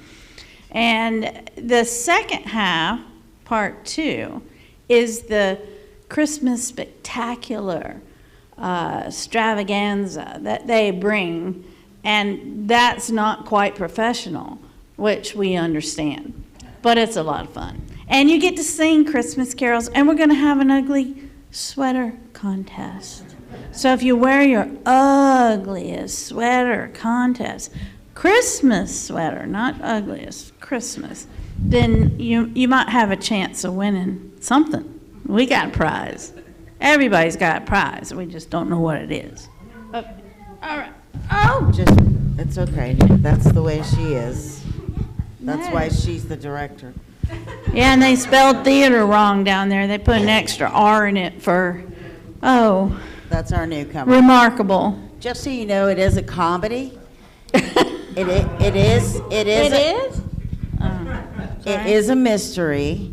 And the second half, part 2, is the Christmas spectacular extravaganza that they bring, and that's not quite professional, which we understand, but it's a lot of fun. And you get to sing Christmas carols, and we're going to have an ugly sweater contest. So if you wear your ugliest sweater contest, Christmas sweater, not ugliest, Christmas, then you might have a chance of winning something. We got a prize. Everybody's got a prize. We just don't know what it is. Okay. All right. Oh! It's okay. That's the way she is. That's why she's the director. Yeah, and they spelled theater wrong down there. They put an extra R in it for, That's our newcomer. remarkable. Just so you know, it is a comedy. It is. It is? It is a mystery,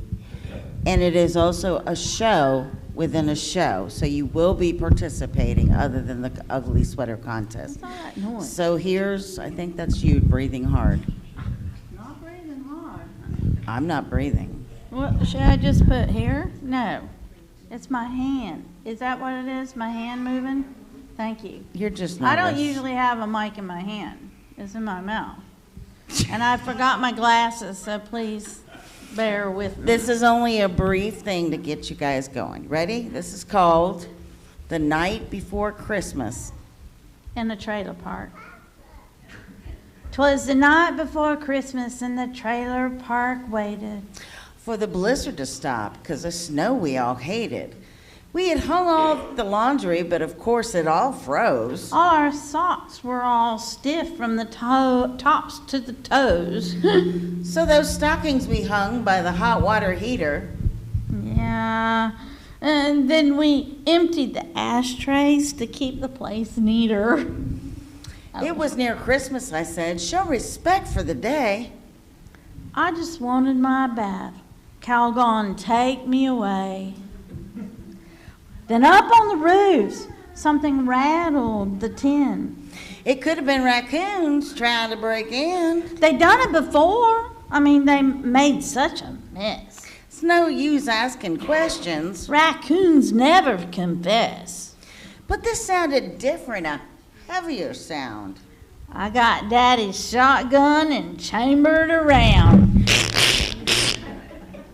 and it is also a show within a show. So you will be participating, other than the ugly sweater contest. What's all that noise? So I think that's you breathing hard. Not breathing hard. I'm not breathing. What, should I just put here? No. It's my hand. Is that what it is? My hand moving? Thank you. You're just I nervous. don't usually have a mic in my hand. It's in my mouth. And I forgot my glasses, so please bear with me. This is only a brief thing to get you guys going. Ready? This is called The Night Before Christmas. In the trailer park. 'Twas the night before Christmas, and the trailer park waited. For the blizzard to stop, because the snow we all hated. We had hung all the laundry, but of course it all froze. Our socks were all stiff from the tops to the toes. So those stockings we hung by the hot water heater, Yeah, And then we emptied the ashtrays to keep the place neater. It was near Christmas, I said. Show respect for the day. I just wanted my bath. Calgon, take me away. Then up on the roofs, something rattled the tin. It could have been raccoons trying to break in. They done it before. I mean, they made such a mess. It's no use asking questions. Raccoons never confess. But this sounded different, a heavier sound. I got Daddy's shotgun and chambered around.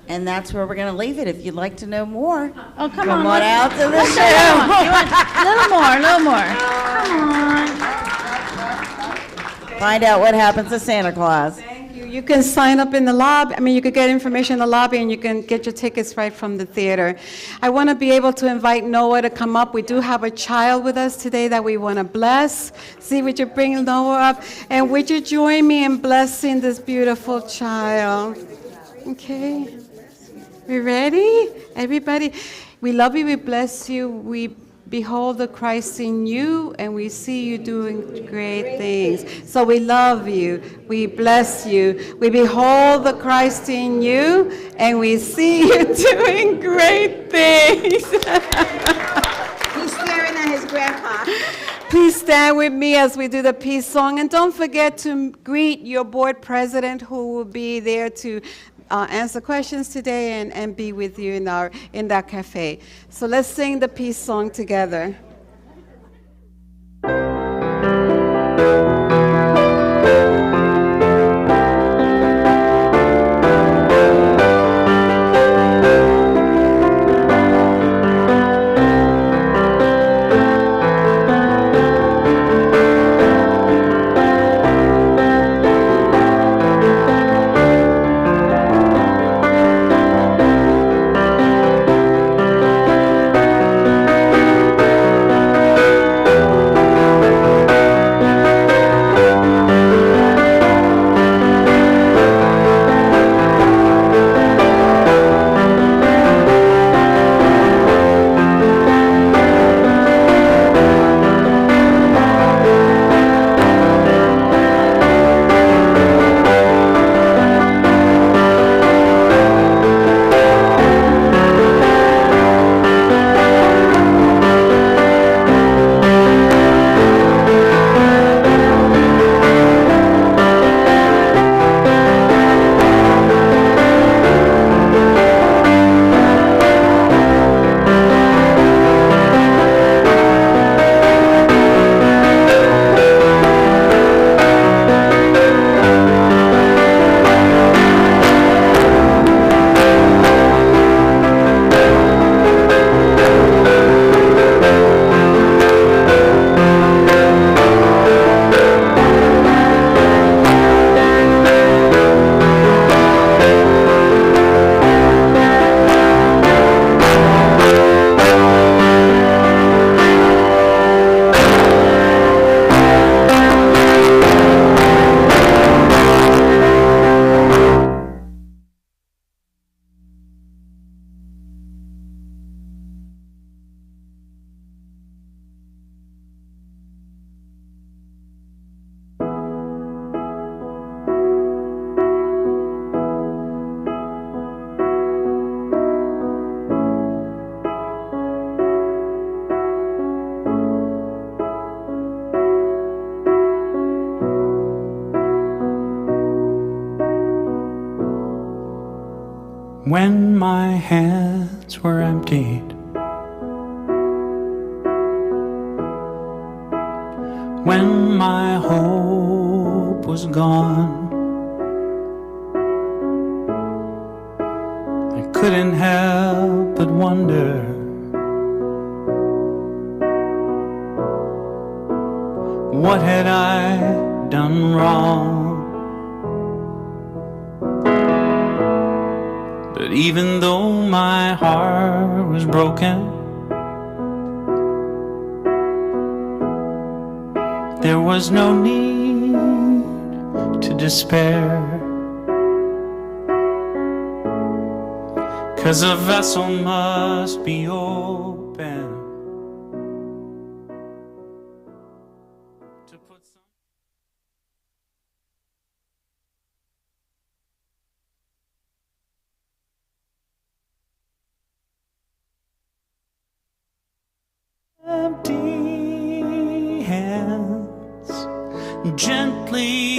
And that's where we're going to leave it. If you'd like to know more, Oh, come on. out to the let's show. You want a little more. Come on. Find out what happens to Santa Claus. Thank you. You can sign up in the lobby. I mean, you could get information in the lobby, and you can get your tickets right from the theater. I want to be able to invite Noah to come up. We do have a child with us today that we want to bless. See, would you bring Noah up? And would you join me in blessing this beautiful child? Okay. We ready? Everybody, we love you, we bless you, we behold the Christ in you, and we see you doing great things. So we love you, we bless you, we behold the Christ in you, and we see you doing great things. He's staring at his grandpa. Please stand with me as we do the peace song, and don't forget to greet your board president, who will be there to answer questions today and be with you in that cafe. So let's sing the peace song together. When my hands were emptied, when my hope was gone, I couldn't help but wonder what had I done wrong. But even though my heart was broken, there was no need to despair, 'cause a vessel must be open to put some. Empty hands gently